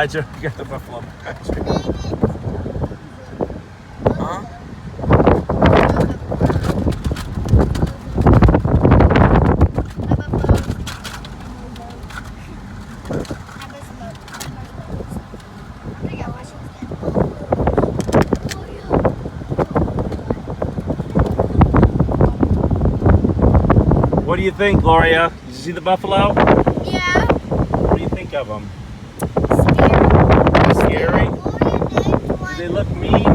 beside you. You got the buffalo behind you. Huh? What do you think, Gloria? Did you see the buffalo? Yeah. What do you think of them? Scary. Scary? Do they look mean